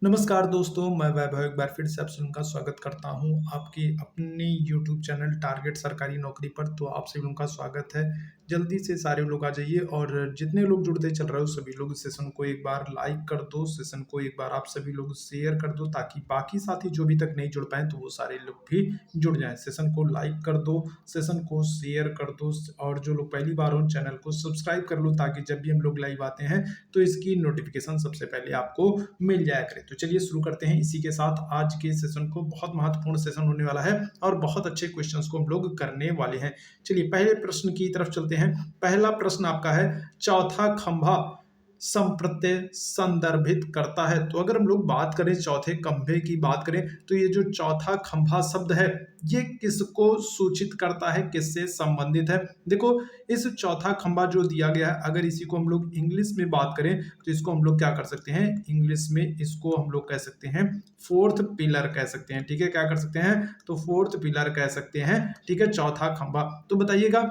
नमस्कार दोस्तों, मैं वैभव एक बार फिर से आप सभी का स्वागत करता हूं आपके अपने यूट्यूब चैनल टारगेट सरकारी नौकरी पर। तो आप सभी लोगों का स्वागत है। जल्दी से सारे लोग आ जाइए और जितने लोग जुड़ते चल रहे हो सभी लोग सेशन को एक बार लाइक कर दो, सेशन को एक बार आप सभी लोग शेयर कर दो ताकि बाकी साथी जो अभी तक नहीं जुड़ पाए तो वो सारे लोग भी जुड़ जाएं। सेशन को लाइक कर दो, सेशन को शेयर कर दो और जो लोग पहली बार हो चैनल को सब्सक्राइब कर लो ताकि जब भी हम लोग लाइव आते हैं तो इसकी नोटिफिकेशन सबसे पहले आपको मिल जाया करे। तो चलिए शुरू करते हैं इसी के साथ आज के सेशन को। बहुत महत्वपूर्ण सेशन होने वाला है और बहुत अच्छे क्वेश्चंस को हम लोग करने वाले हैं। चलिए पहले प्रश्न की तरफ चलते हैं। पहला प्रश्न आपका है, चौथा खंभा संप्रत्यय संदर्भित करता है। तो अगर हम लोग बात करें चौथे खंभे की बात करें तो ये जो चौथा खंभा शब्द है ये किसको सूचित करता है, किससे संबंधित है। देखो इस चौथा खंभा जो दिया गया है अगर इसी को हम लोग इंग्लिश में बात करें तो इसको हम लोग क्या कर सकते हैं, इंग्लिश में इसको हम लोग कह सकते हैं फोर्थ पिलर कह सकते हैं। ठीक है, क्या कर सकते हैं तो फोर्थ पिलर कह सकते हैं। ठीक है, चौथा खंभा। तो बताइएगा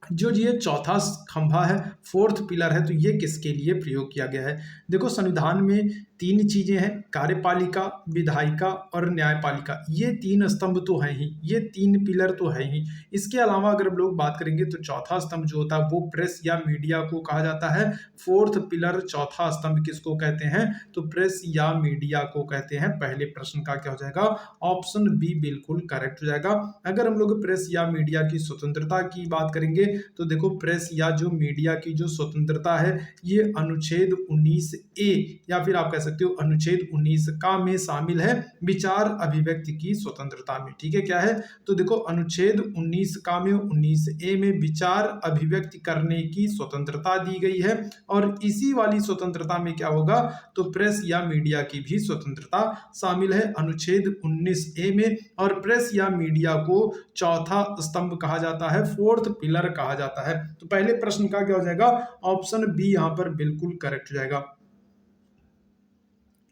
जो ये चौथा खंभा है, फोर्थ पिलर है, तो ये किसके लिए प्रयोग किया गया है। देखो संविधान में तीन चीजें हैं, कार्यपालिका, विधायिका और न्यायपालिका। ये तीन स्तंभ तो है ही, ये तीन पिलर तो है ही। इसके अलावा अगर हम लोग बात करेंगे तो चौथा स्तंभ जो होता है वो प्रेस या मीडिया को कहा जाता है। फोर्थ पिलर चौथा स्तंभ किसको कहते हैं तो प्रेस या मीडिया को कहते हैं। पहले प्रश्न का क्या हो जाएगा, ऑप्शन बी बिल्कुल करेक्ट हो जाएगा। अगर हम लोग प्रेस या मीडिया की स्वतंत्रता की बात करेंगे तो देखो प्रेस या जो मीडिया की जो स्वतंत्रता है ये अनुच्छेद 19A या फिर आप कह सकते हो अनुच्छेद 19 का में शामिल है, विचार अभिव्यक्ति की स्वतंत्रता में। ठीक है, क्या है तो देखो अनुच्छेद 19 का में 19A में विचार अभिव्यक्ति करने की स्वतंत्रता दी गई है और इसी वाली स्वतंत्रता में क्या होगा तो प्रेस या मीडिया की भी स्वतंत्रता शामिल है अनुच्छेद 19A में। और प्रेस या मीडिया को चौथा स्तंभ कहा जाता है, फोर्थ पिलर कहा जाता है। तो पहले प्रश्न का क्या हो जाएगा, ऑप्शन बी यहां पर बिल्कुल करेक्ट हो जाएगा।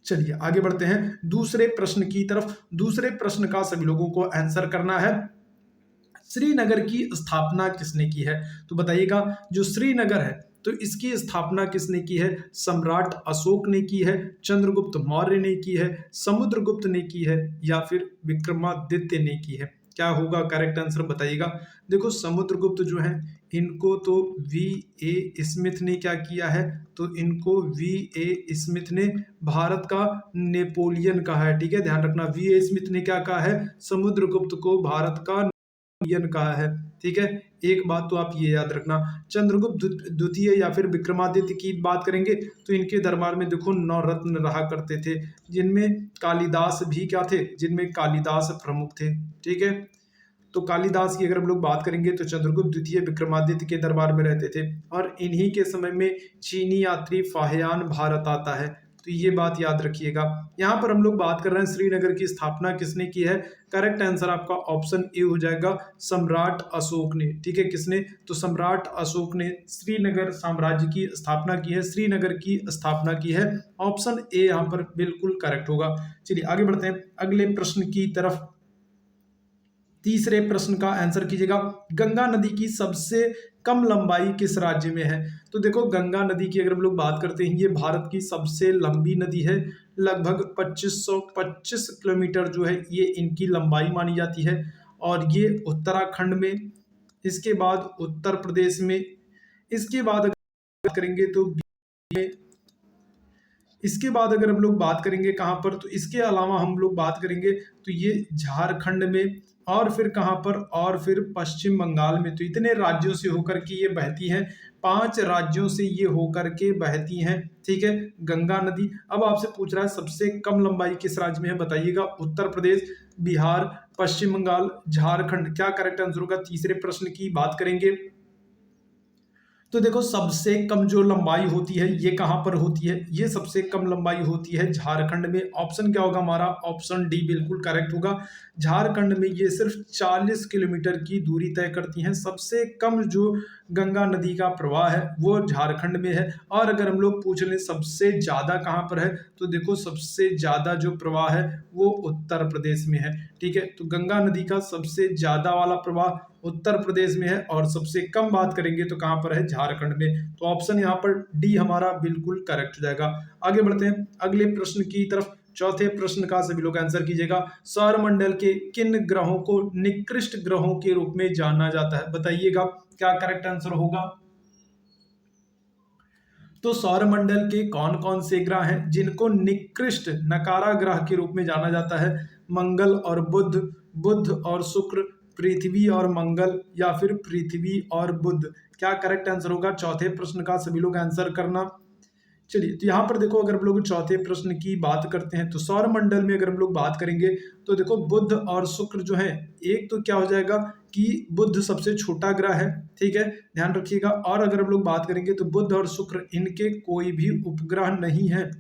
चलिए आगे बढ़ते हैं दूसरे प्रश्न की तरफ। दूसरे प्रश्न का सभी लोगों को आंसर करना है। श्रीनगर की स्थापना किसने की है। तो बताइएगा जो श्रीनगर है तो इसकी स्थापना किसने की है, सम्राट अशोक ने की है, चंद्रगुप्त मौर्य ने की है, समुद्रगुप्त ने की है या फिर विक्रमादित्य ने की है। क्या होगा करेक्ट आंसर बताइएगा। देखो समुद्रगुप्त जो है इनको तो V.A. स्मिथ ने क्या किया है तो इनको V.A. स्मिथ ने भारत का नेपोलियन कहा है। ठीक है, ध्यान रखना V.A. स्मिथ ने क्या कहा है, समुद्रगुप्त को भारत का कहा है। ठीक है, एक बात तो आप ये याद रखना, चंद्रगुप्त द्वितीय या फिर विक्रमादित्य की बात करेंगे तो इनके दरबार में देखो 9 रत्न रहा करते थे जिनमें कालिदास भी क्या थे, जिनमें कालिदास प्रमुख थे। ठीक है, तो कालिदास की अगर हम लोग बात करेंगे तो चंद्रगुप्त द्वितीय विक्रमादित्य के दरबार में रहते थे और इन्हीं के समय में चीनी यात्री फाहियान भारत आता है। तो ये बात याद रखिएगा। यहाँ पर हम लोग बात कर रहे हैं श्रीनगर की स्थापना किसने की है, करेक्ट आंसर आपका ऑप्शन ए हो जाएगा, सम्राट अशोक ने। ठीक है, किसने तो सम्राट अशोक ने श्रीनगर साम्राज्य की स्थापना की है, श्रीनगर की स्थापना की है। ऑप्शन ए यहाँ पर बिल्कुल करेक्ट होगा। चलिए आगे बढ़ते हैं अगले प्रश्न की तरफ। तीसरे प्रश्न का आंसर कीजिएगा, गंगा नदी की सबसे कम लंबाई किस राज्य में है। तो देखो गंगा नदी की अगर हम लोग बात करते हैं ये भारत की सबसे लंबी नदी है, लगभग 2525 किलोमीटर जो है ये इनकी लंबाई मानी जाती है और ये उत्तराखंड में, इसके बाद उत्तर प्रदेश में, इसके बाद अगर बात करेंगे तो इसके बाद अगर हम लोग बात करेंगे कहाँ पर तो इसके अलावा हम लोग बात करेंगे तो ये झारखंड में और फिर कहाँ पर और फिर पश्चिम बंगाल में। तो इतने राज्यों से होकर के ये बहती हैं, 5 राज्यों से ये होकर के बहती हैं। ठीक है, गंगा नदी। अब आपसे पूछ रहा है सबसे कम लंबाई किस राज्य में है, बताइएगा उत्तर प्रदेश, बिहार, पश्चिम बंगाल, झारखंड। क्या करेक्ट आंसर होगा, तीसरे प्रश्न की बात करेंगे तो देखो सबसे कम जो लंबाई होती है ये कहां पर होती है, ये सबसे कम लंबाई होती है झारखंड में। ऑप्शन क्या होगा हमारा, ऑप्शन डी बिल्कुल करेक्ट होगा। झारखंड में ये सिर्फ 40 किलोमीटर की दूरी तय करती हैं। सबसे कम जो गंगा नदी का प्रवाह है वो झारखंड में है। और अगर हम लोग पूछ लें सबसे ज़्यादा कहाँ पर है, तो देखो सबसे ज़्यादा जो प्रवाह है वो उत्तर प्रदेश में है। ठीक है, तो गंगा नदी का सबसे ज़्यादा वाला प्रवाह उत्तर प्रदेश में है और सबसे कम बात करेंगे तो कहाँ पर है, झारखंड में। तो ऑप्शन यहाँ पर डी हमारा बिल्कुल करेक्ट हो जाएगा। आगे बढ़ते हैं अगले प्रश्न की तरफ। चौथे प्रश्न का सभी लोग आंसर कीजिएगा। सौरमंडल के किन ग्रहों को निकृष्ट ग्रहों के रूप में जाना जाता है, बताइएगा क्या करेक्ट आंसर होगा। तो सौरमंडल के कौन कौन से ग्रह हैं जिनको निकृष्ट नकारा ग्रह के रूप में जाना जाता है? मंगल और बुध, बुध और शुक्र, पृथ्वी और मंगल, या फिर पृथ्वी और बुध। क्या करेक्ट आंसर होगा चौथे प्रश्न का, सभी लोग आंसर करना। चलिए, तो यहाँ पर देखो अगर हम लोग चौथे प्रश्न की बात करते हैं तो सौरमंडल में अगर हम लोग बात करेंगे तो देखो बुध और शुक्र जो है, एक तो क्या हो जाएगा कि बुध सबसे छोटा ग्रह है। ठीक है, ध्यान रखिएगा। और अगर हम लोग बात करेंगे तो बुध और शुक्र इनके कोई भी उपग्रह नहीं है।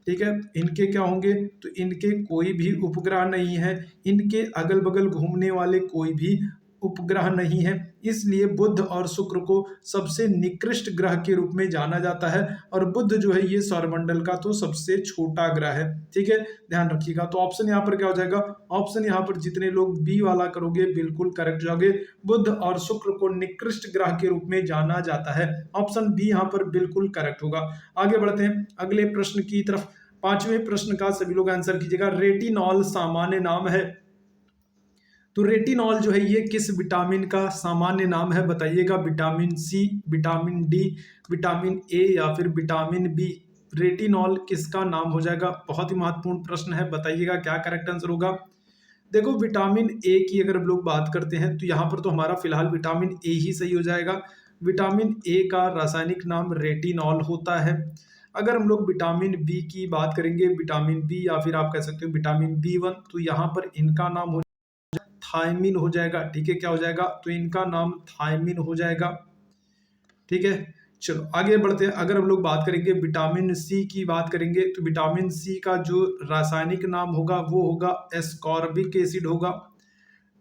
ठीक है, इनके क्या होंगे, तो इनके कोई भी उपग्रह नहीं है, इनके अगल बगल घूमने वाले कोई भी उपग्रह नहीं है। इसलिए बुध और शुक्र को सबसे निकृष्ट ग्रह के रूप में जाना जाता है। और बुध जो है ये सौरमंडल का तो सबसे छोटा ग्रह है। ठीक है, ध्यान रखिएगा। तो ऑप्शन यहाँ पर क्या हो जाएगा, ऑप्शन यहाँ पर जितने लोग बी वाला करोगे बिल्कुल करेक्ट जाओगे। बुध और शुक्र को निकृष्ट ग्रह के रूप में जाना जाता है। ऑप्शन बी यहाँ पर बिल्कुल करेक्ट होगा। आगे बढ़ते हैं अगले प्रश्न की तरफ। पांचवें प्रश्न का सभी लोग आंसर कीजिएगा। रेटिनॉल सामान्य नाम है। तो रेटिनॉल जो है ये किस विटामिन का सामान्य नाम है, बताइएगा। Vitamin C, vitamin D, vitamin A, या फिर विटामिन बी। रेटिनॉल किसका नाम हो जाएगा, बहुत ही महत्वपूर्ण प्रश्न है, बताइएगा क्या करेक्ट आंसर होगा। देखो विटामिन ए की अगर हम लोग बात करते हैं तो यहाँ पर तो हमारा फिलहाल विटामिन ए ही सही हो जाएगा। विटामिन ए का रासायनिक नाम रेटिनॉल होता है। अगर हम लोग विटामिन बी की बात करेंगे, विटामिन बी या फिर आप कह सकते हो विटामिन बी1, तो यहाँ पर इनका नाम हो थायमिन हो जाएगा। ठीक है, क्या हो जाएगा, तो इनका नाम थायमिन हो जाएगा। ठीक है, चलो आगे बढ़ते हैं। अगर हम लोग बात करेंगे विटामिन सी की बात करेंगे तो विटामिन सी का जो रासायनिक नाम होगा वो होगा एस्कॉर्बिक एसिड होगा।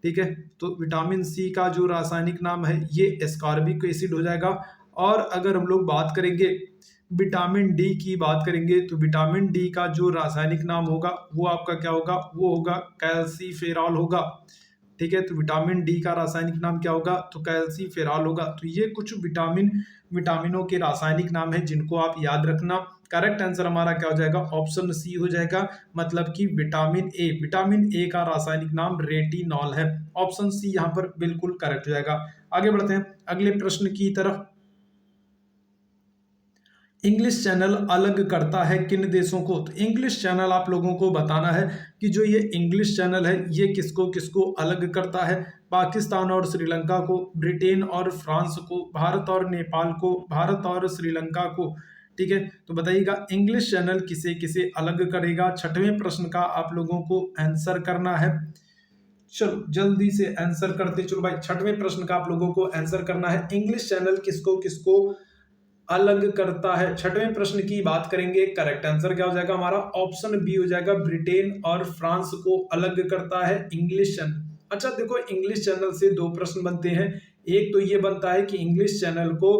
ठीक है, तो विटामिन सी का जो रासायनिक नाम है ये एस्कॉर्बिक एसिड हो जाएगा। और अगर हम लोग बात करेंगे विटामिन डी की बात करेंगे तो विटामिन डी का जो रासायनिक नाम होगा वो आपका क्या होगा, वो होगा कैल्सीफेरॉल होगा। ठीक है, तो विटामिन डी का रासायनिक नाम क्या होगा, तो कैल्सीफेरॉल होगा। तो ये कुछ विटामिनों के रासायनिक नाम है जिनको आप याद रखना। करेक्ट आंसर हमारा क्या हो जाएगा, ऑप्शन सी हो जाएगा, मतलब कि विटामिन ए का रासायनिक नाम रेटिनॉल है। ऑप्शन सी यहाँ पर बिल्कुल करेक्ट हो जाएगा। आगे बढ़ते हैं अगले प्रश्न की तरफ। इंग्लिश चैनल अलग करता है किन देशों को, तो इंग्लिश चैनल आप लोगों को बताना है कि जो ये इंग्लिश चैनल है ये किसको किसको अलग करता है। पाकिस्तान और श्रीलंका को, ब्रिटेन और फ्रांस को, भारत और नेपाल को, भारत और श्रीलंका को। ठीक है, तो बताइएगा इंग्लिश चैनल किसे किसे अलग करेगा। छठवें प्रश्न का आप लोगों को आंसर करना है। चलो जल्दी से आंसर करते चलो भाई। छठवें प्रश्न का आप लोगों को आंसर करना है, इंग्लिश चैनल किसको किसको अलग करता है। छठवें प्रश्न की बात करेंगे, करेक्ट आंसर क्या हो जाएगा हमारा, ऑप्शन बी हो जाएगा, ब्रिटेन और फ्रांस को अलग करता है इंग्लिश चैनल। अच्छा देखो इंग्लिश चैनल से दो प्रश्न बनते हैं। एक तो ये बनता है कि इंग्लिश चैनल को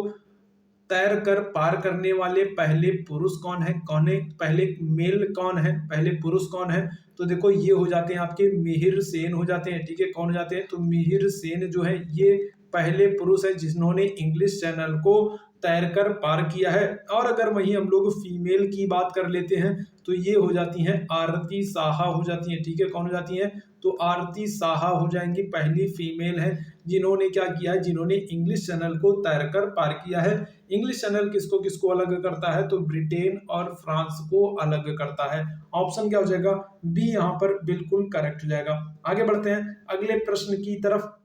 तैर कर पार करने वाले पहले पुरुष कौन है, पहले मेल कौन है, पहले पुरुष कौन है। तो देखो ये हो जाते हैं आपके मिहिर सेन हो जाते हैं। ठीक है, कौन हो जाते हैं, तो मिहिर सेन जो है ये पहले पुरुष है जिन्होंने इंग्लिश चैनल को तैरकर पार किया है। और अगर वहीं हम लोग फीमेल की बात कर लेते हैं तो ये हो जाती हैं आरती साहा हो जाती हैं। ठीक है, कौन हो जाती हैं, तो आरती साहा हो जाएंगी, पहली फीमेल है जिन्होंने क्या किया है, जिन्होंने इंग्लिश चैनल को तैरकर पार किया है। इंग्लिश चैनल किसको किसको अलग करता है, तो ब्रिटेन और फ्रांस को अलग करता है। ऑप्शन क्या हो जाएगा, बी यहाँ पर बिल्कुल करेक्ट हो जाएगा। आगे बढ़ते हैं अगले प्रश्न की तरफ।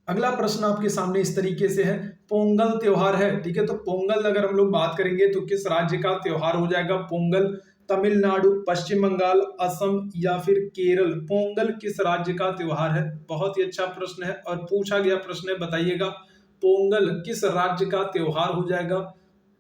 अगला प्रश्न आपके सामने इस तरीके से है, पोंगल त्योहार है। ठीक है, तो पोंगल अगर हम लोग बात करेंगे तो किस राज्य का त्योहार हो जाएगा पोंगल, तमिलनाडु, पश्चिम बंगाल, असम या फिर केरल। पोंगल किस राज्य का त्योहार है, बहुत ही अच्छा प्रश्न है और पूछा गया प्रश्न है, बताइएगा पोंगल किस राज्य का त्योहार हो जाएगा।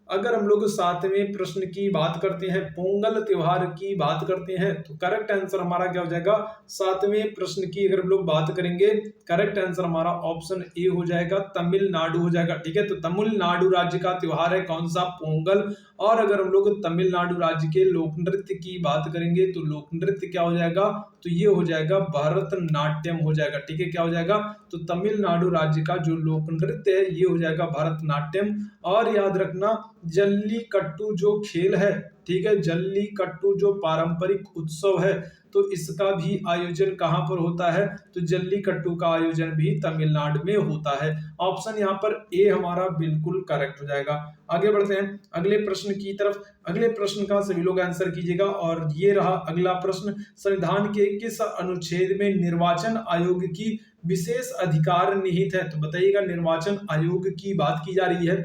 अगर हम लोग 7वें प्रश्न की बात करते हैं, पोंगल त्योहार की बात करते हैं, तो करेक्ट आंसर हमारा क्या हो जाएगा? 7वें प्रश्न की अगर हम लोग बात करेंगे, करेक्ट आंसर हमारा ऑप्शन ए हो जाएगा, तमिलनाडु हो जाएगा। ठीक है, तो तमिलनाडु राज्य का त्योहार है कौन सा? पोंगल। और अगर हम लोग तमिलनाडु राज्य के लोक नृत्य की बात करेंगे तो लोक नृत्य क्या हो जाएगा? तो ये हो जाएगा भरतनाट्यम हो जाएगा। ठीक है, क्या हो जाएगा? तो तमिलनाडु राज्य का जो लोक नृत्य है ये हो जाएगा भरतनाट्यम। और याद रखना, जल्लीकट्टू जो खेल है, ठीक है, जल्लीकट्टू जो पारंपरिक उत्सव है, तो इसका भी आयोजन कहां पर होता है? तो जल्लीकट्टू का आयोजन भी तमिलनाडु में होता है। ऑप्शन यहाँ पर ए हमारा बिल्कुल करेक्ट हो जाएगा। आगे बढ़ते हैं अगले प्रश्न की तरफ। अगले प्रश्न का सभी लोग आंसर कीजिएगा। और ये रहा अगला प्रश्न, संविधान के किस अनुच्छेद में निर्वाचन आयोग की विशेष अधिकार निहित है? तो बताइएगा, निर्वाचन आयोग की बात की जा रही है।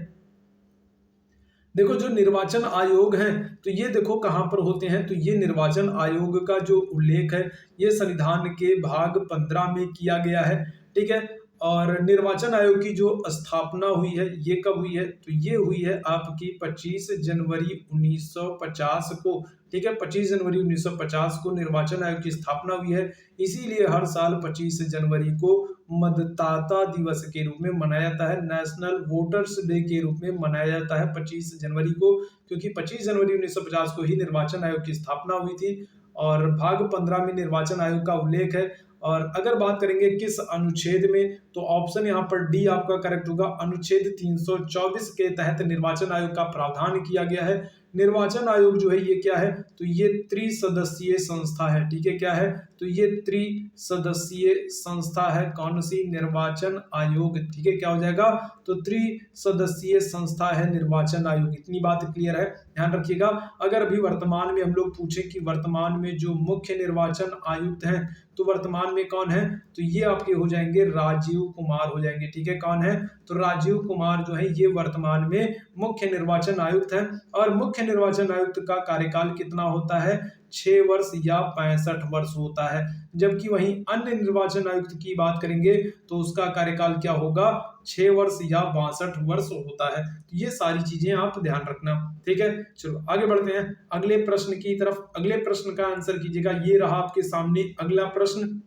देखो, जो निर्वाचन आयोग है तो ये देखो कहां पर होते हैं, तो ये निर्वाचन आयोग का जो उल्लेख है ये संविधान के भाग 15 में किया गया है। ठीक है, और निर्वाचन आयोग की जो स्थापना हुई है ये कब हुई है? तो ये हुई है आपकी 25 जनवरी 1950 को। ठीक है, 25 जनवरी 1950 को निर्वाचन आयोग की स्थापना हुई है। इसीलिए हर साल 25 जनवरी को मतदाता दिवस के रूप में मनाया जाता है, नेशनल वोटर्स डे के रूप में मनाया जाता है 25 जनवरी को, क्योंकि 25 जनवरी 1950 को ही निर्वाचन आयोग की स्थापना हुई थी और भाग 15 में निर्वाचन आयोग का उल्लेख है। और अगर बात करेंगे किस अनुच्छेद में, तो ऑप्शन यहाँ पर डी आपका करेक्ट होगा। अनुच्छेद 324 के तहत निर्वाचन आयोग का प्रावधान किया गया है। निर्वाचन आयोग जो है ये क्या है? तो ये त्रिसदस्यीय संस्था है। ठीक है, क्या है? तो ये त्रिसदस्यीय संस्था है। कौन सी? निर्वाचन आयोग। ठीक है, क्या हो जाएगा? तो त्रिसदस्यीय संस्था है निर्वाचन आयोग। इतनी बात क्लियर है, ध्यान रखिएगा। अगर अभी वर्तमान में हम लोग पूछें कि वर्तमान में जो मुख्य निर्वाचन आयुक्त हैं, तो वर्तमान में कौन है? तो ये आपके हो जाएंगे राजीव कुमार हो जाएंगे। ठीक है, कौन है? तो राजीव कुमार जो है ये वर्तमान में मुख्य निर्वाचन आयुक्त है। और मुख्य निर्वाचन आयुक्त का कार्यकाल कितना होता है? 6 वर्ष या 65 वर्ष होता है। जबकि वहीं अन्य निर्वाचन आयुक्त की बात करेंगे तो उसका कार्यकाल क्या होगा? 6 वर्ष या 62 वर्ष होता है। तो ये सारी चीजें आप ध्यान रखना। ठीक है, चलो आगे बढ़ते हैं अगले प्रश्न की तरफ। अगले प्रश्न का आंसर कीजिएगा। ये रहा आपके सामने अगला प्रश्न,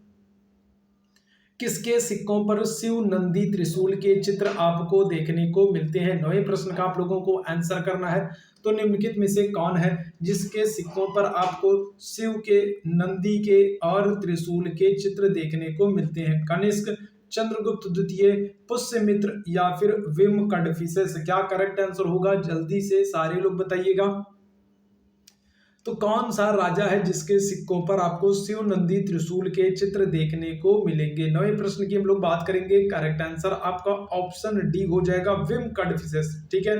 किसके सिक्कों पर शिव नंदी त्रिशूल के चित्र आपको देखने को मिलते हैं? 9वें प्रश्न का आप लोगों को आंसर करना है। तो निम्नलिखित में से कौन है जिसके सिक्कों पर आपको शिव के, नंदी के और त्रिशूल के चित्र देखने को मिलते हैं? कनिष्क, चंद्रगुप्त द्वितीय, पुष्यमित्र या फिर विम कडफिसेस? क्या करेक्ट आंसर होगा? जल्दी से सारे लोग बताइएगा। तो कौन सा राजा है जिसके सिक्कों पर आपको शिव नंदी त्रिशूल के चित्र देखने को मिलेंगे? 9वें प्रश्न की हम लोग बात करेंगे। करेक्ट आंसर आपका ऑप्शन डी हो जाएगा, विम कडफिसेस। ठीक है,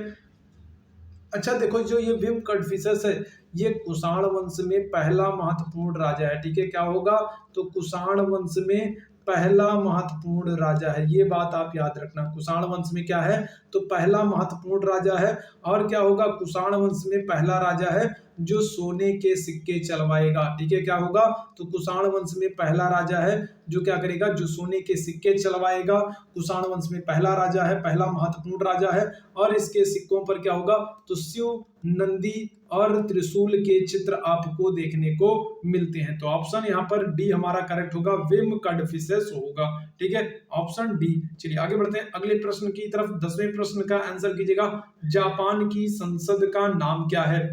अच्छा देखो, जो ये विम कडफिसेस है ये कुषाण वंश में पहला महत्वपूर्ण राजा है। ठीक है, क्या होगा? तो कुषाण वंश में पहला महत्वपूर्ण राजा है। ये बात आप याद रखना, कुषाण वंश में क्या है? तो पहला महत्वपूर्ण राजा है। और क्या होगा? कुषाण वंश में पहला राजा है जो सोने के सिक्के चलवाएगा। ठीक है, क्या होगा? तो कुषाण वंश में पहला राजा है जो क्या करेगा? जो सोने के सिक्के चलवाएगा। कुषाण वंश में पहला राजा है, पहला महत्वपूर्ण राजा है। और इसके सिक्कों पर क्या होगा? तो शिव, नंदी और त्रिशूल के चित्र आपको देखने को मिलते हैं। तो ऑप्शन यहाँ पर डी हमारा करेक्ट होगा, विम कडफिसेस होगा। ठीक है, ऑप्शन डी। चलिए आगे बढ़ते हैं अगले प्रश्न की तरफ। 10वें प्रश्न का आंसर कीजिएगा। जापान की संसद का नाम क्या है?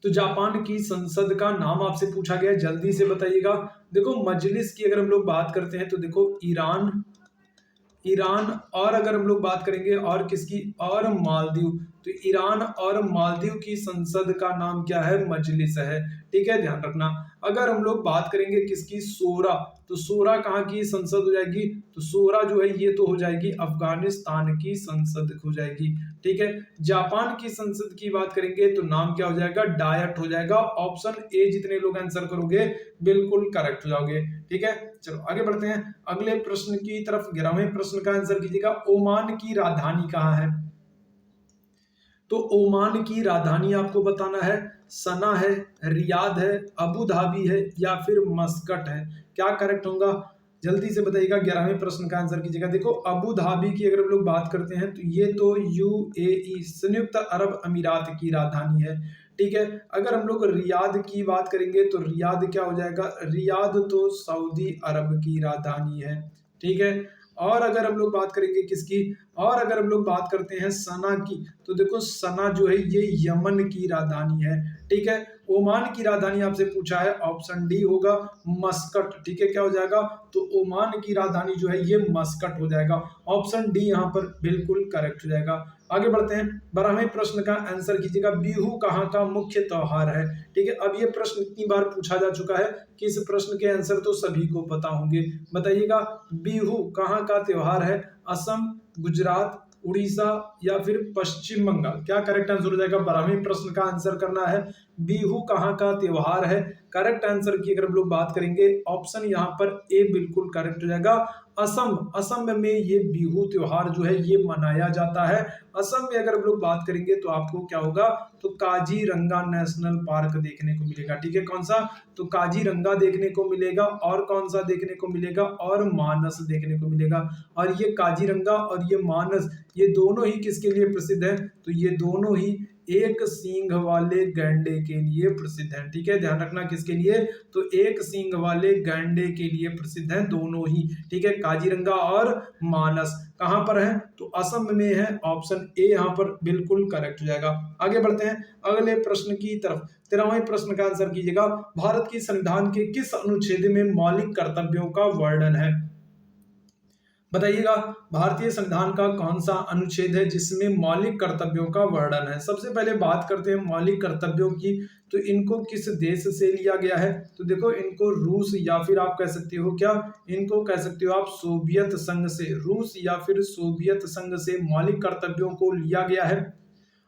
तो जापान की संसद का नाम आपसे पूछा गया, जल्दी से बताइएगा। देखो, मजलिस की अगर हम लोग बात करते हैं तो देखो ईरान, और अगर हम लोग बात करेंगे और किसकी, और मालदीव, तो ईरान और मालदीव की संसद का नाम क्या है? मजलिस है। ठीक है, ध्यान रखना। अगर हम लोग बात करेंगे किसकी, शोरा, तो शोरा कहाँ की संसद हो जाएगी? तो शोरा जो है ये तो हो जाएगी अफगानिस्तान की संसद हो जाएगी। ठीक है, जापान की संसद की बात करेंगे तो नाम क्या हो जाएगा? डायट हो जाएगा। ऑप्शन ए जितने लोग आंसर करोगे बिल्कुल करेक्ट हो जाओगे। ठीक है, चलो आगे बढ़ते हैं अगले प्रश्न की तरफ। 11वें प्रश्न का आंसर कीजिएगा। ओमान की राजधानी कहाँ है? तो ओमान की राजधानी आपको बताना है, सना है, रियाद है, अबू धाबी है या फिर मस्कट है? क्या करेक्ट होगा? जल्दी से बताइएगा। 11वें प्रश्न का आंसर कीजिएगा। देखो अबू धाबी की अगर हम लोग बात करते हैं तो ये तो यूएई संयुक्त अरब अमीरात की राजधानी है, ठीक है। अगर हम लोग रियाद की बात करेंगे तो रियाद क्या हो जाएगा, रियाद तो सऊदी अरब की राजधानी है, ठीक है। और अगर हम लोग बात करेंगे किसकी, और अगर हम लोग बात करते हैं सना की, तो देखो सना जो है ये यमन की राजधानी है, ठीक है। ओमान की राजधानी आपसे पूछा है, ऑप्शन डी होगा मस्कट, ठीक है। क्या हो जाएगा, तो ओमान की राजधानी जो है ये मस्कट हो जाएगा, ऑप्शन डी यहाँ पर बिल्कुल करेक्ट हो जाएगा। आगे बढ़ते हैं, 12वें प्रश्न का आंसर कीजिएगा। बिहू कहाँ का मुख्य त्योहार है, ठीक है। अब ये प्रश्न इतनी बार पूछा जा चुका है कि इस प्रश्न के आंसर तो सभी को पता होंगे। बताइएगा बिहू कहाँ का त्योहार है, असम, गुजरात, उड़ीसा या फिर पश्चिम बंगाल। क्या करेक्ट आंसर हो जाएगा, 12वें प्रश्न का आंसर करना है। बिहू कहाँ का त्योहार है, करेक्ट आंसर की अगर हम लोग बात करेंगे, ऑप्शन यहाँ पर ए बिल्कुल करेक्ट हो जाएगा, असम। असम में ये बिहू त्योहार जो है ये मनाया जाता है। असम में अगर हम लोग बात करेंगे तो आपको क्या होगा, तो काजीरंगा नेशनल पार्क देखने को मिलेगा, ठीक है। कौन सा, तो काजीरंगा देखने को मिलेगा, और कौन सा देखने को मिलेगा, और मानस देखने को मिलेगा। और ये काजीरंगा और ये मानस, ये दोनों ही किसके लिए प्रसिद्ध है, तो ये दोनों ही एक सींग वाले गैंडे के लिए प्रसिद्ध है, ठीक है। ध्यान रखना किसके लिए, तो एक सींग वाले गैंडे के लिए प्रसिद्ध है दोनों ही, ठीक है। काजीरंगा और मानस कहां पर है, तो असम में है, ऑप्शन ए यहां पर बिल्कुल करेक्ट हो जाएगा। आगे बढ़ते हैं अगले प्रश्न की तरफ। 13वें प्रश्न का आंसर कीजिएगा। भारत की संविधान के किस अनुच्छेद में मौलिक कर्तव्यों का वर्णन है, बताइएगा। भारतीय संविधान का कौन सा अनुच्छेद है जिसमें मौलिक कर्तव्यों का वर्णन है। सबसे पहले बात करते हैं मौलिक कर्तव्यों की, तो इनको किस देश से लिया गया है, तो देखो इनको रूस या फिर आप कह सकते हो क्या, इनको कह सकते हो आप सोवियत संघ से, रूस या फिर सोवियत संघ से मौलिक कर्तव्यों को लिया गया है।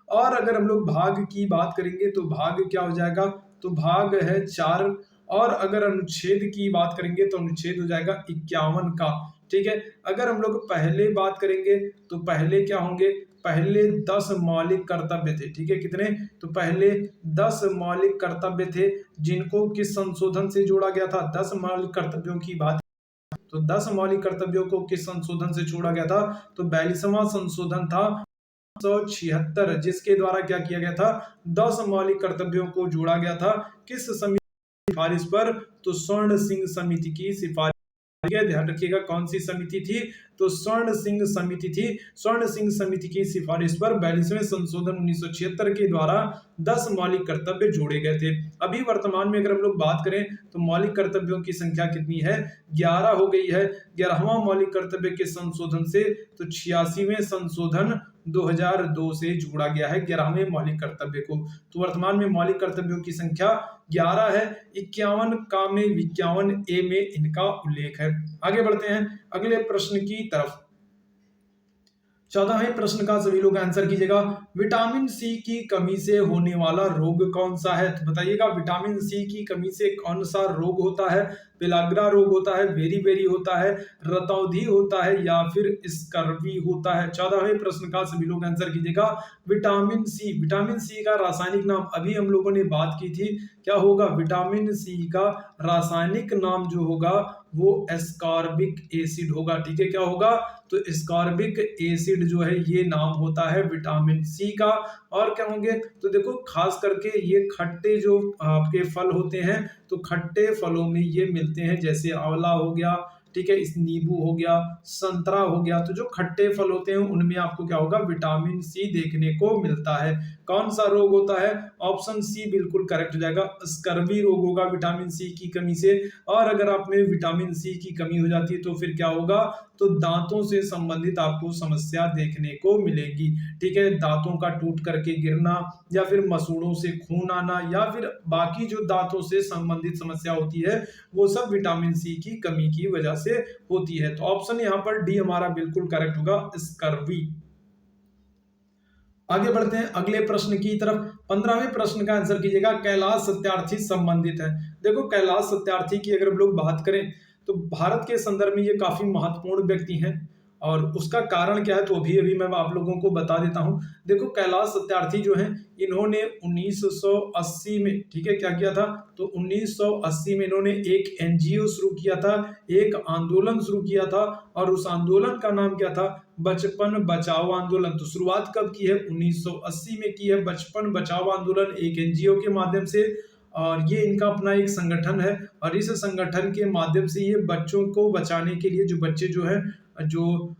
और अगर हम लोग भाग की बात करेंगे तो भाग क्या हो जाएगा, तो भाग है 4। और अगर अनुच्छेद की बात करेंगे तो अनुच्छेद हो जाएगा 51 का, ठीक है। अगर हम लोग पहले बात करेंगे तो पहले क्या होंगे, पहले 10 मौलिक कर्तव्य थे, ठीक है। कितने, तो पहले 10 मौलिक कर्तव्य थे जिनको किस संशोधन से जोड़ा गया था, 10 मौलिक कर्तव्यों की बात, तो 10 मौलिक कर्तव्यों को किस संशोधन से जोड़ा गया था, तो 42वां संशोधन था 1976, जिसके द्वारा क्या किया गया था, 10 मौलिक कर्तव्यों को जोड़ा गया था। किस समिति की सिफारिश पर, तो स्वर्ण सिंह समिति की सिफारिश, ध्यान रखिएगा कौन सी समिति थी, तो स्वर्ण सिंह समिति थी। स्वर्ण सिंह समिति की सिफारिश पर 42वें संशोधन 1976 के द्वारा 10 मौलिक कर्तव्य जोड़े गए थे। अभी वर्तमान में अगर हम लोग बात करें तो मौलिक कर्तव्यों की संख्या कितनी है, 11 हो गई है। 11वां मौलिक कर्तव्य के संशोधन से, तो 86वें संशोधन 2002 से जोड़ा गया है 11वें मौलिक कर्तव्य को। तो वर्तमान में मौलिक कर्तव्यों की संख्या 11 है। 51 का में 51 ए में इनका उल्लेख है। आगे बढ़ते हैं अगले प्रश्न की तरफ। 14वें प्रश्न का सभी लोग आंसर कीजिएगा। विटामिन सी की कमी से होने वाला रोग कौन सा है, तो बताइएगा विटामिन सी की कमी से कौन सा रोग होता है। पेलाग्रा रोग होता है, बेरी बेरी होता है, रतौंधी होता है, या फिर स्कर्वी होता है। 14वें प्रश्न का सभी लोग आंसर कीजिएगा। विटामिन सी, विटामिन सी का रासायनिक नाम अभी हम लोगों ने बात की थी, क्या होगा, विटामिन सी का रासायनिक नाम जो होगा वो एस्कॉर्बिक एसिड होगा, ठीक है। क्या होगा, तो एस्कॉर्बिक एसिड जो है ये नाम होता है विटामिन सी का। और क्या होंगे, तो देखो खास करके ये खट्टे जो आपके फल होते हैं, तो खट्टे फलों में ये मिलते हैं, जैसे आंवला हो गया, ठीक है, इस नींबू हो गया, संतरा हो गया, तो जो खट्टे फल होते हैं उनमें आपको क्या होगा, विटामिन सी देखने को मिलता है। कौन सा रोग होता है, ऑप्शन सी बिल्कुल करेक्ट हो जाएगा, स्कर्वी रोग होगा विटामिन सी की कमी से। और अगर आप में विटामिन सी की कमी हो जाती है तो फिर क्या होगा, तो दांतों से संबंधित आपको समस्या देखने को मिलेगी, ठीक है। दांतों का टूट करके गिरना, या फिर मसूड़ों से खून आना, या फिर बाकी जो दांतों से संबंधित समस्या होती है वो सब विटामिन सी की कमी की वजह से होती है। तो ऑप्शन यहाँ पर डी हमारा बिल्कुल करेक्ट होगा, स्कर्वी। आगे बढ़ते हैं अगले प्रश्न की तरफ। 15वें प्रश्न का आंसर कीजिएगा। कैलाश सत्यार्थी संबंधित है। देखो कैलाश सत्यार्थी की अगर हम लोग बात करें तो भारत के संदर्भ में ये काफी महत्वपूर्ण व्यक्ति हैं, और उसका कारण क्या है तो अभी मैं आप लोगों को बता देता हूं। देखो कैलाश सत्यार्थी जो हैं इन्होंने 1980 में, ठीक है, क्या किया था, तो 1980 में इन्होंने एक एनजीओ शुरू किया था, एक आंदोलन शुरू किया था, और उस आंदोलन का नाम क्या था, बचपन बचाओ आंदोलन। तो शुरुआत कब की है, 1980 में की है बचपन बचाओ आंदोलन, एक एनजीओ के माध्यम से। और ये इनका अपना एक संगठन है, और इस संगठन के माध्यम से ये बच्चों को बचाने के लिए, जो बच्चे जो है जो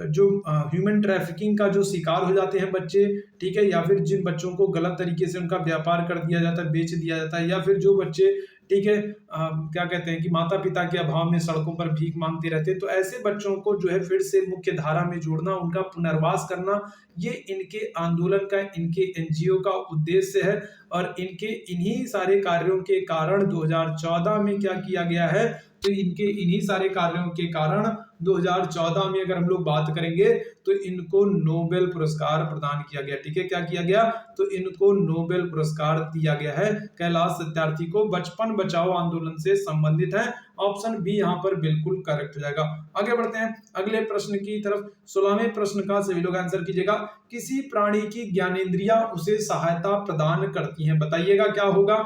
जो ह्यूमन ट्रैफिकिंग का जो शिकार हो जाते हैं बच्चे, ठीक है, या फिर जिन बच्चों को गलत तरीके से उनका व्यापार कर दिया जाता है, बेच दिया जाता है, या फिर जो बच्चे, ठीक है, क्या कहते हैं कि माता पिता के अभाव में सड़कों पर भीख मांगते रहते हैं, तो ऐसे बच्चों को जो है फिर से मुख्य धारा में जोड़ना, उनका पुनर्वास करना, ये इनके आंदोलन का, इनके एनजीओ का उद्देश्य है। और इनके इन्हीं सारे कार्यों के कारण 2014 में क्या किया गया है, तो इनके इन्हीं सारे कार्यों के कारण 2014 में अगर हम लोग बात करेंगे तो इनको नोबेल पुरस्कार प्रदान किया गया, ठीक है, क्या किया गया, तो इनको नोबेल पुरस्कार दिया गया है कैलाश सत्यार्थी को, बचपन बचाओ आंदोलन से संबंधित है। ऑप्शन बी यहाँ पर बिल्कुल करेक्ट हो जाएगा। आगे बढ़ते हैं अगले प्रश्न की तरफ। 16वें प्रश्न का सभी लोग आंसर कीजिएगा। किसी प्राणी की ज्ञानेंद्रियां उसे सहायता प्रदान करती हैं, बताइएगा क्या होगा।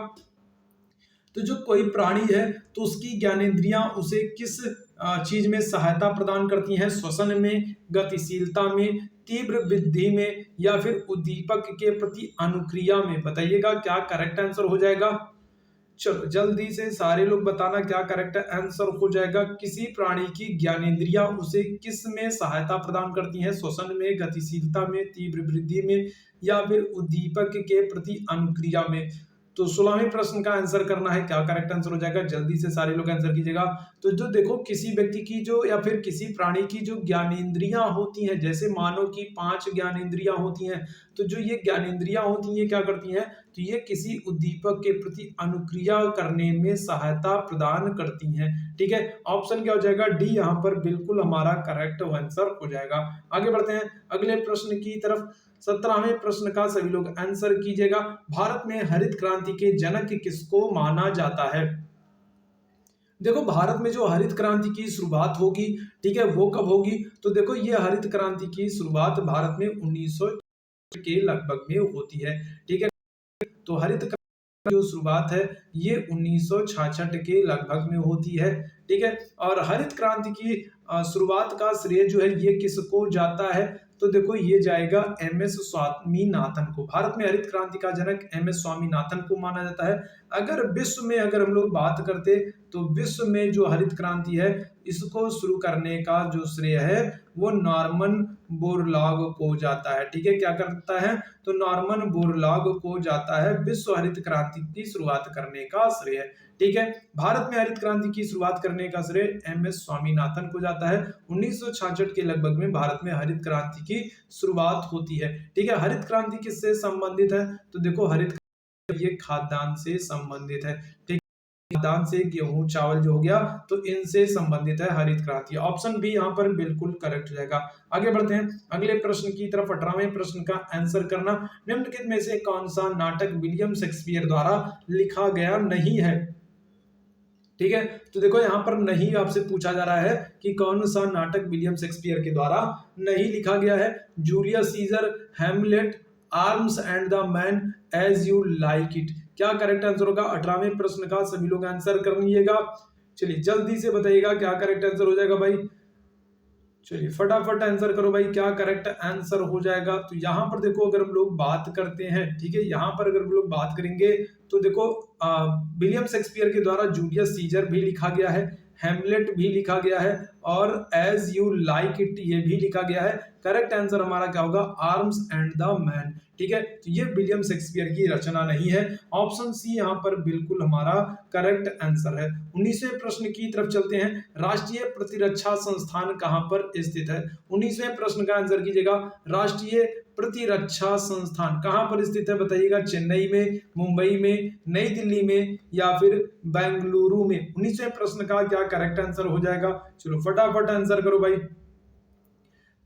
तो जो कोई प्राणी है तो उसकी ज्ञानेंद्रियां उसे किस चीज में सहायता प्रदान करती हैं, श्वसन में, गतिशीलता में, तीव्र वृद्धि में, या फिर उद्दीपक के प्रति अनुक्रिया में, बताइएगा क्या करेक्ट आंसर हो जाएगा। चलो जल्दी से सारे लोग बताना क्या करेक्ट आंसर हो जाएगा। किसी प्राणी की ज्ञानेंद्रियां उसे किस में सहायता प्रदान करती हैं, श्वसन में, गतिशीलता में, तीव्र वृद्धि में, या फिर उद्दीपक के प्रति अनुक्रिया में। तो 16वें प्रश्न का आंसर करना है, क्या करेक्ट आंसर हो जाएगा, जल्दी से सारे लोग आंसर कीजिएगा। तो जो देखो किसी व्यक्ति की जो, या फिर किसी प्राणी की जो ज्ञानेंद्रियां होती हैं, जैसे मानो कि 5 ज्ञानेंद्रियां होती हैं, तो जो ये ज्ञानेंद्रियां होती हैं ये क्या करती हैं, तो ये किसी उद्दीपक के प्रति अनुक्रिया करने में सहायता प्रदान करती हैं, ठीक है। ऑप्शन क्या हो जाएगा, डी यहाँ पर बिल्कुल हमारा करेक्ट आंसर हो जाएगा। आगे बढ़ते हैं अगले प्रश्न की तरफ। 17वें प्रश्न का सभी लोग आंसर कीजिएगा। भारत में हरित क्रांति के जनक किसको माना जाता है। देखो भारत में जो हरित क्रांति की शुरुआत होगी, ठीक है, वो कब होगी, तो देखो ये हरित क्रांति की शुरुआत भारत में 1900 के लगभग में होती है, ठीक है। तो हरित क्रांति जो शुरुआत है ये 1966 के लगभग में होती है, ठीक है। और हरित क्रांति की शुरुआत का श्रेय जो है ये किसको जाता है, तो देखो ये जाएगा एम.एस. स्वामीनाथन को। भारत में हरित क्रांति का जनक एम.एस. स्वामीनाथन को माना जाता है। अगर विश्व में अगर हम लोग बात करते तो विश्व में जो हरित क्रांति है इसको शुरू करने का जो श्रेय है वो नॉर्मन बोरलॉग को जाता है, ठीक है। क्या करता है, तो नॉर्मन बोरलॉग को जाता है विश्व हरित क्रांति की शुरुआत करने का श्रेय, ठीक है। भारत में हरित क्रांति की शुरुआत करने का श्रेय एम.एस. स्वामीनाथन को जाता है। 1966 के लगभग में भारत में हरित क्रांति की शुरुआत होती है, ठीक है। हरित क्रांति किससे संबंधित है, तो देखो हरित ये खाद्यान्न से संबंधित है, ठीक, खाद्यान्न से गेहूं चावल जो हो गया तो इनसे संबंधित है हरित क्रांति। ऑप्शन बी यहाँ पर बिल्कुल करेक्ट हो जाएगा। आगे बढ़ते हैं अगले प्रश्न की तरफ। 18वें प्रश्न का आंसर करना। निम्नलिखित में से कौन सा नाटक विलियम शेक्सपियर द्वारा लिखा गया नहीं है, ठीक है। तो देखो यहाँ पर नहीं आपसे पूछा जा रहा है कि कौन सा नाटक विलियम शेक्सपियर के द्वारा नहीं लिखा गया है। Julius Caesar, Hamlet, arms and the man as you like it, क्या करेक्ट आंसर होगा। 18वें प्रश्न का सभी लोग आंसर करिएगा। चलिए जल्दी से बताइएगा क्या करेक्ट आंसर हो जाएगा भाई, चलिए फटाफट आंसर करो भाई, क्या करेक्ट आंसर हो जाएगा। तो यहाँ पर देखो अगर हम लोग बात करते हैं, ठीक है, यहाँ पर अगर हम लोग बात करेंगे तो देखो विलियम शेक्सपियर के द्वारा जूलियस सीजर भी लिखा गया है, हेमलेट भी लिखा गया है, और एज यू लाइक इट ये भी लिखा गया है। करेक्ट आंसर हमारा क्या होगा, आर्म्स एंड द मैन, ठीक है। तो ये विलियम शेक्सपियर की रचना नहीं है। ऑप्शन सी यहाँ पर बिल्कुल हमारा करेक्ट आंसर है। 19वें प्रश्न की तरफ चलते हैं। राष्ट्रीय प्रतिरक्षा संस्थान कहाँ पर स्थित है। 19वें प्रश्न का आंसर कीजिएगा। राष्ट्रीय प्रतिरक्षा संस्थान कहाँ पर स्थित है बताइएगा। चेन्नई में, मुंबई में, नई दिल्ली में, या फिर बेंगलुरु में। 19वें प्रश्न का क्या करेक्ट आंसर हो जाएगा, चलो फटाफट आंसर करो भाई।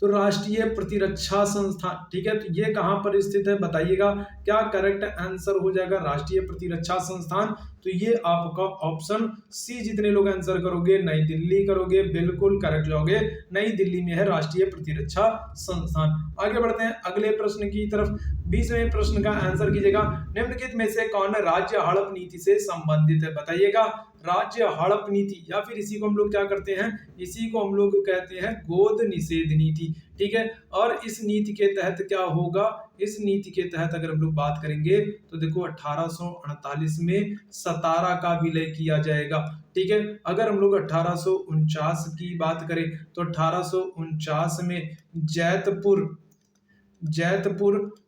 तो राष्ट्रीय प्रतिरक्षा संस्थान, ठीक है, तो ये कहां पर स्थित है बताइएगा। क्या करेक्ट आंसर हो जाएगा राष्ट्रीय प्रतिरक्षा संस्थान? तो ये आपका ऑप्शन सी, जितने लोग आंसर करोगे नई दिल्ली करोगे, बिल्कुल करेक्ट जाओगे, नई दिल्ली में है राष्ट्रीय प्रतिरक्षा संस्थान। आगे बढ़ते हैं अगले प्रश्न की तरफ। 20वें प्रश्न का आंसर कीजिएगा। निम्नलिखित में से कौन राज्य हड़प नीति से संबंधित है बताइएगा। राज्य हड़प नीति, या फिर इसी को हम लोग क्या करते हैं, इसी को हम लोग कहते हैं गोद निषेध नीति, ठीक है। और इस नीति के तहत क्या होगा, इस नीति के तहत अगर हम लोग बात करेंगे तो देखो 1848 में सतारा का विलय किया जाएगा, ठीक है। अगर हम लोग 1849 की बात करें तो 1849 में जैतपुर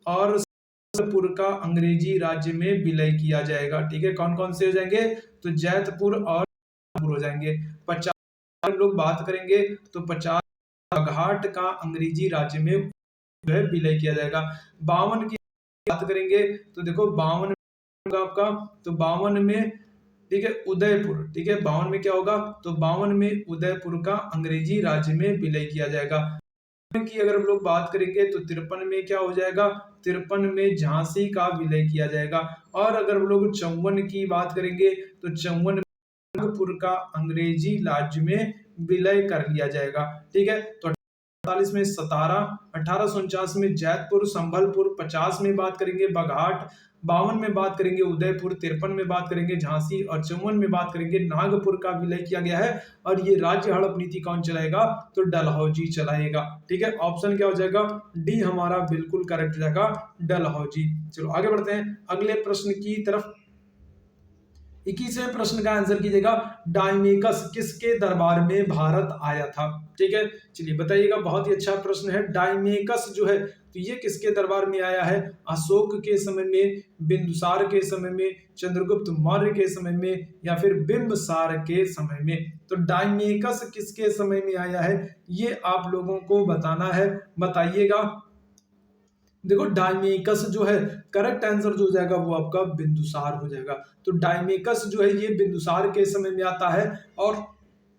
और जयपुर का अंग्रेजी राज्य में विलय किया जाएगा, ठीक है। कौन कौन से हो जाएंगे, तो जैतपुर और हो जाएंगे। 50 हम लोग बात करेंगे तो 50 बाघाट का अंग्रेजी राज्य में जो है विलय किया जाएगा। 52 की बात करेंगे तो देखो 52 में आपका, तो 52 में, ठीक है, उदयपुर, ठीक है, 52 में क्या होगा, तो 52 में उदयपुर का अंग्रेजी राज्य में विलय किया जाएगा। की अगर हम लोग बात करेंगे तो 53 में क्या हो जाएगा, 53 में झांसी का विलय किया जाएगा। और अगर हम लोग 54 की बात करेंगे तो 54 में नागपुर का अंग्रेजी राज्य में विलय कर लिया जाएगा, ठीक है। तो 48 में सतारा, 1849 में जैतपुर संभलपुर, 50 में बात करेंगे बघाट, 52 में बात करेंगे उदयपुर, 53 में बात करेंगे झांसी और 54 में बात करेंगे नागपुर का विलय किया गया है। और ये राज्य हड़प नीति कौन चलाएगा, तो डलहौजी चलाएगा, ठीक है। ऑप्शन क्या हो जाएगा, डी हमारा बिल्कुल करेक्ट हो जाएगा, डलहौजी। चलो आगे बढ़ते हैं अगले प्रश्न की तरफ। 21वें प्रश्न का आंसर कीजिएगा। डायमेकस किसके दरबार में भारत आया था, ठीक है। चलिए बताइएगा, बहुत ही अच्छा प्रश्न है। डायमेकस जो है तो ये किसके दरबार में आया है, अशोक के समय में, बिंदुसार के समय में, चंद्रगुप्त मौर्य के समय में, या फिर बिंबसार के समय में। तो डायमेकस किसके समय में आया है ये आप लोगों को बताना है, बताइएगा। देखो डायमेकस जो है, करेक्ट आंसर जो हो जाएगा वो आपका बिंदुसार हो जाएगा। तो डायमेकस जो है ये बिंदुसार के समय में आता है।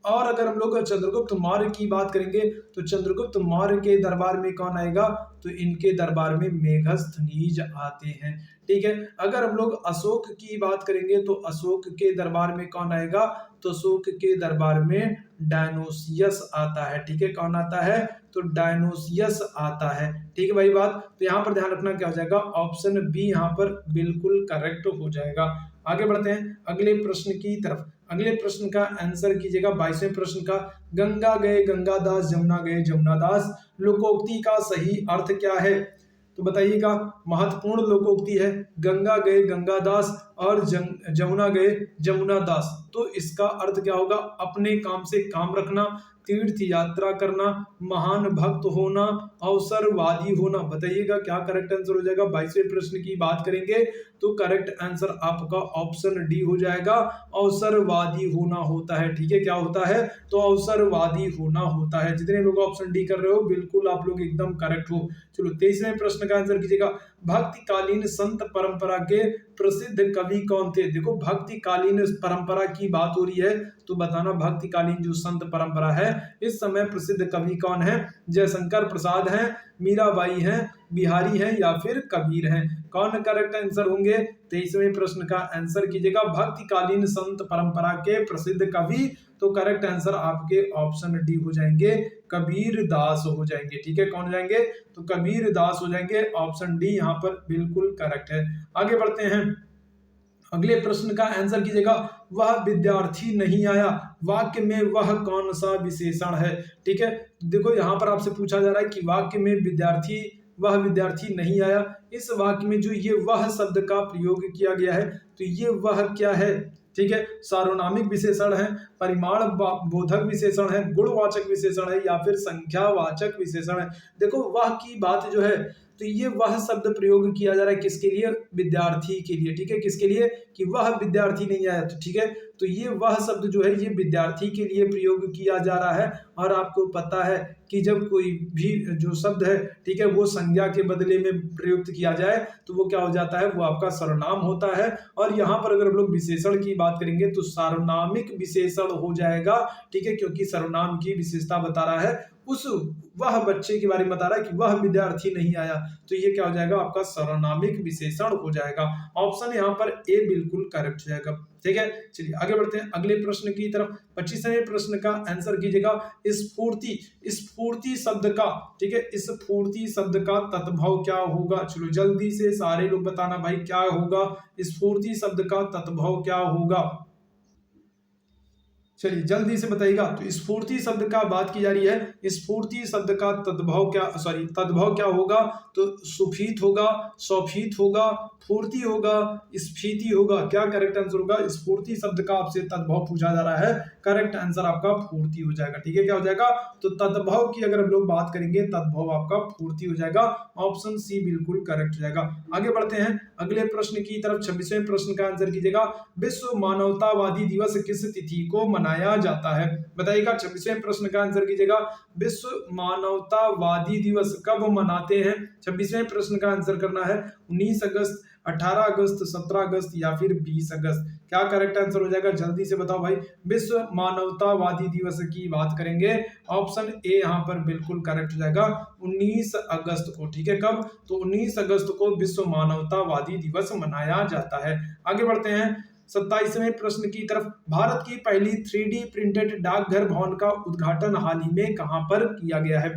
और अगर हम लोग चंद्रगुप्त मौर्य की बात करेंगे तो चंद्रगुप्त मौर्य के दरबार में कौन आएगा, तो इनके दरबार में मेघस्थनीज आते हैं, ठीक है। अगर हम लोग अशोक की बात करेंगे तो अशोक के दरबार में कौन आएगा, तो अशोक के दरबार में डायनोसियस आता है, ठीक है। कौन आता है, तो डायनोसियस आता है, ठीक है भाई बात। तो यहाँ पर ध्यान रखना क्या हो जाएगा, ऑप्शन बी यहाँ पर बिल्कुल करेक्ट हो जाएगा। आगे बढ़ते हैं अगले प्रश्न की तरफ। अगले प्रश्न का आंसर कीजिएगा 22वें प्रश्न का। गंगा गए गंगादास, जमुना गए जमुनादास, लोकोक्ति का सही अर्थ क्या है, तो बताइएगा। महत्वपूर्ण लोकोक्ति है, गंगा गए गंगादास और जमुना गए जमुनादास। तो इसका अर्थ क्या होगा, अपने काम से काम रखना, तीर्थ यात्रा करना, महान भक्त होना, अवसरवादी होना। बताइएगा क्या करेक्ट आंसर हो जाएगा। 22वें प्रश्न की बात करेंगे तो करेक्ट आंसर आपका ऑप्शन डी हो जाएगा, अवसरवादी होना होता है, ठीक है। क्या होता है, तो अवसरवादी होना होता है। जितने लोग ऑप्शन डी कर रहे हो बिल्कुल आप लोग एकदम करेक्ट हो। चलो 23वें प्रश्न का आंसर कीजिएगा। भक्तिकालीन संत परंपरा के प्रसिद्ध कवि कौन थे। देखो भक्तिकालीन परंपरा की बात हो रही है तो बताना भक्तिकालीन जो संत परंपरा है इस समय प्रसिद्ध कवि कौन है। जयशंकर प्रसाद हैं, मीराबाई हैं, बिहारी हैं, या फिर कबीर हैं। कौन करेक्ट आंसर होंगे। 23वें प्रश्न का आंसर कीजिएगा। भक्तिकालीन संत परंपरा के प्रसिद्ध कवि, तो करेक्ट आंसर आपके ऑप्शन डी हो जाएंगे, कबीर दास हो जाएंगे, ठीक है। कौन हो जाएंगे, तो कबीर दास हो जाएंगे। ऑप्शन डी यहाँ पर बिल्कुल करेक्ट है। आगे बढ़ते हैं अगले प्रश्न का आंसर कीजिएगा। वह विद्यार्थी नहीं आया, वाक्य में वह कौन सा विशेषण है, ठीक है। देखो यहाँ पर आपसे पूछा जा रहा है कि वाक्य में वह विद्यार्थी नहीं आया। इस वाक्य में जो ये वह शब्द का प्रयोग किया गया है तो ये वह क्या है, ठीक है। सार्वनामिक विशेषण है, परिमाण बोधक विशेषण है, गुणवाचक विशेषण है, या फिर संख्यावाचक विशेषण है। देखो वह की बात जो है तो ये वह शब्द प्रयोग किया जा रहा है किसके लिए, विद्यार्थी के लिए, ठीक है। किसके लिए, कि वह विद्यार्थी नहीं आया, तो ठीक है। तो ये वह शब्द जो है ये विद्यार्थी के लिए प्रयोग किया जा रहा है। और आपको पता है कि जब कोई भी जो शब्द है, ठीक है, वो संज्ञा के बदले में प्रयुक्त किया जाए तो वो क्या हो जाता है, वो आपका सर्वनाम होता है। और यहाँ पर अगर हम लोग विशेषण की बात करेंगे तो सार्वनामिक विशेषण हो जाएगा, ठीक है, क्योंकि सर्वनाम की विशेषता बता रहा है, उस वह बच्चे के बारे में बता रहा है कि वह विद्यार्थी नहीं आया, तो ये क्या हो जाएगा, आपका सर्वनामिक विशेषण हो जाएगा। ऑप्शन यहाँ पर ए बिल्कुल करेक्ट हो जाएगा। ठीक है, चलिए आगे बढ़ते हैं अगले प्रश्न की तरफ। 25वें प्रश्न का आंसर कीजिएगा। स्फूर्ति, स्फूर्ति शब्द का, ठीक है, स्फूर्ति शब्द का तत्भव क्या होगा। चलो जल्दी से सारे लोग बताना भाई क्या होगा, स्फूर्ति शब्द का तत्भव क्या होगा। चलिए जल्दी से बताइएगा। तो स्फूर्ति शब्द का बात की जा रही है, स्फूर्ति शब्द का तद्भव क्या, सॉरी तद्भव क्या होगा, तो सुफीत होगा, सौफीत होगा, फूर्ति होगा, स्फीति होगा। क्या करेक्ट आंसर होगा, स्फूर्ति शब्द का आपसे तद्भव पूछा जा रहा है, करेक्ट आंसर आपका फूर्ति हो जाएगा। ठीक है, क्या हो जाएगा, तो तद्भव की अगर हम लोग बात करेंगे, तद्भव आपका फूर्ति हो जाएगा। ऑप्शन सी बिल्कुल करेक्ट हो जाएगा। आगे बढ़ते हैं अगले प्रश्न की तरफ। 26वें प्रश्न का आंसर कीजिएगा। विश्व मानवतावादी दिवस किस तिथि को मनाया जाता है, बताइएगा। 26वें प्रश्न का आंसर कीजिएगा। विश्व मानवतावादी दिवस कब मनाते हैं, 26वें प्रश्न का आंसर करना है। 19 अगस्त, 18 अगस्त, 17 अगस्त या फिर 20 अगस्त। क्या करेक्ट आंसर हो जाएगा, जल्दी से बताओ भाई। विश्व मानवतावादी दिवस की बात करेंगे, ऑप्शन ए यहाँ पर बिल्कुल करेक्ट हो जाएगा, 19 अगस्त को। ठीक है, कब, तो 19 अगस्त को विश्व मानवतावादी दिवस मनाया जाता है। आगे बढ़ते हैं 27वें प्रश्न की तरफ। भारत की पहली 3D प्रिंटेड डाकघर भवन का उद्घाटन हाल ही में कहां पर किया गया है।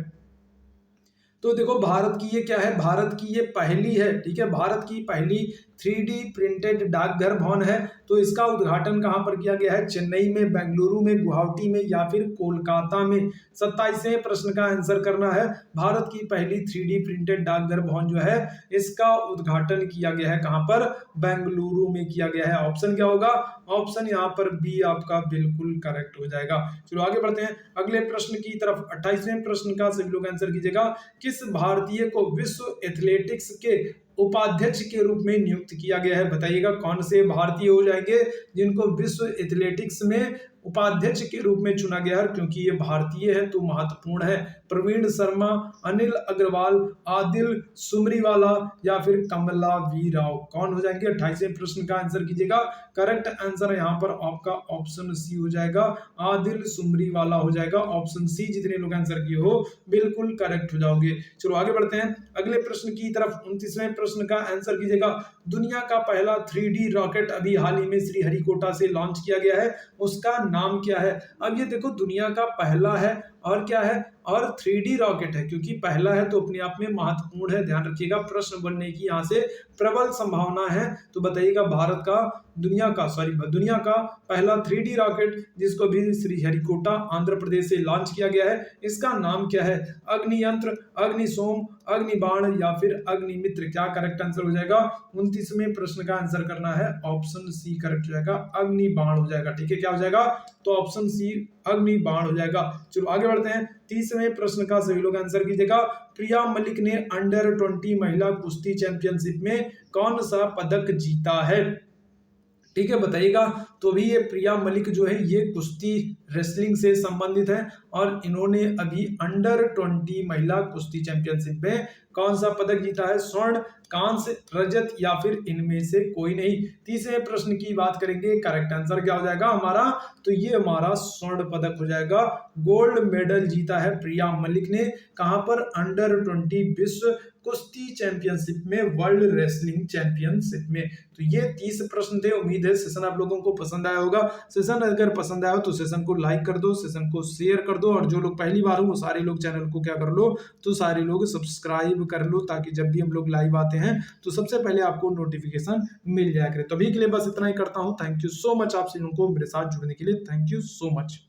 तो देखो भारत की ये क्या है, भारत की ये पहली है, ठीक है, भारत की पहली 3D प्रिंटेड डाकघर भवन है। तो इसका उद्घाटन कहां पर किया गया है, चेन्नई में, बेंगलुरु में, गुवाहाटी में या फिर कोलकाता में। 27वें प्रश्न का आंसर करना है। भारत की पहली 3D प्रिंटेड डाकघर भवन जो है, इसका उद्घाटन किया गया है कहां पर, बेंगलुरु में किया गया है। ऑप्शन क्या होगा, ऑप्शन यहाँ पर बी आपका बिल्कुल करेक्ट हो जाएगा। चलो आगे बढ़ते हैं अगले प्रश्न की तरफ। 28वें प्रश्न का सभी लोग आंसर कीजिएगा। किस भारतीय को विश्व एथलेटिक्स के उपाध्यक्ष के रूप में नियुक्त किया गया है, बताइएगा। कौन से भारतीय हो जाएंगे जिनको विश्व एथलेटिक्स में उपाध्यक्ष के रूप में चुना गया है, क्योंकि ये भारतीय है तो महत्वपूर्ण है। प्रवीण शर्मा, अनिल अग्रवाल, आदिल सुमरीवाला या फिर कमला वी राव, कौन हो जाएंगे। 28वें प्रश्न का आंसर कीजिएगा। करेक्ट आंसर यहाँ पर आपका ऑप्शन सी हो जाएगा, आदिल सुमरीवाला हो जाएगा। ऑप्शन सी जितने लोग आंसर किए हो बिल्कुल करेक्ट हो जाओगे। चलो आगे बढ़ते हैं अगले प्रश्न की तरफ। 29वें प्रश्न का आंसर कीजिएगा। दुनिया का पहला 3D रॉकेट अभी हाल ही में श्रीहरिकोटा से लॉन्च किया गया है, उसका नाम क्या है। अब ये देखो दुनिया का पहला है और क्या है, और 3D रॉकेट है, क्योंकि पहला है तो अपने आप में महत्वपूर्ण है, ध्यान रखिएगा। प्रश्न बनने की यहाँ से प्रबल संभावना है। तो बताइएगा भारत का, दुनिया का पहला 3D रॉकेट जिसको भी श्रीहरिकोटा आंध्र प्रदेश से लॉन्च किया गया है, इसका नाम क्या है। अग्नियंत्र, अग्निसोम, अग्निबाण या फिर अग्निमित्र। क्या करेक्ट आंसर हो जाएगा। 29वें प्रश्न का आंसर करना है, ऑप्शन सी करेक्ट हो जाएगा, अग्निबाण हो जाएगा। ठीक है, क्या हो जाएगा, तो ऑप्शन सी अग्निबाण हो जाएगा। चलो आगे बढ़ते हैं 30वें प्रश्न का सभी लोग आंसर कीजिएगा। प्रिया मलिक ने अंडर 20 महिला कुश्ती चैंपियनशिप में कौन सा पदक जीता है, ठीक है, बताइएगा। तो भी ये प्रिया मलिक जो है ये कुश्ती रेसलिंग से संबंधित है और इन्होंने अभी अंडर 20 महिला कुश्ती चैंपियनशिप में कौन सा पदक जीता है, स्वर्ण, कांस्य, रजत या फिर इनमें से कोई नहीं। 30वें प्रश्न की बात करेंगे, करेक्ट आंसर क्या हो जाएगा हमारा, तो ये हमारा स्वर्ण पदक हो जाएगा। गोल्ड मेडल जीता है प्रिया मलिक ने, कहां पर, अंडर 20 विश्व कुश्ती चैंपियनशिप में, वर्ल्ड रेसलिंग चैंपियनशिप में। तो ये 30 प्रश्न थे। उम्मीद है सेशन आप लोगों को पसंद आया होगा। सेशन अगर पसंद आया हो तो सेशन को लाइक कर दो, सेशन को शेयर कर दो, और जो लोग पहली बार हो वो सारे लोग चैनल को क्या कर लो, तो सारे लोग सब्सक्राइब कर लो, ताकि जब भी हम लोग लाइव आते हैं तो सबसे पहले आपको नोटिफिकेशन मिल जाया करे। तो अभी के लिए बस इतना ही करता हूँ। थैंक यू सो मच आप सभी लोगों को मेरे साथ जुड़ने के लिए। Thank you so much.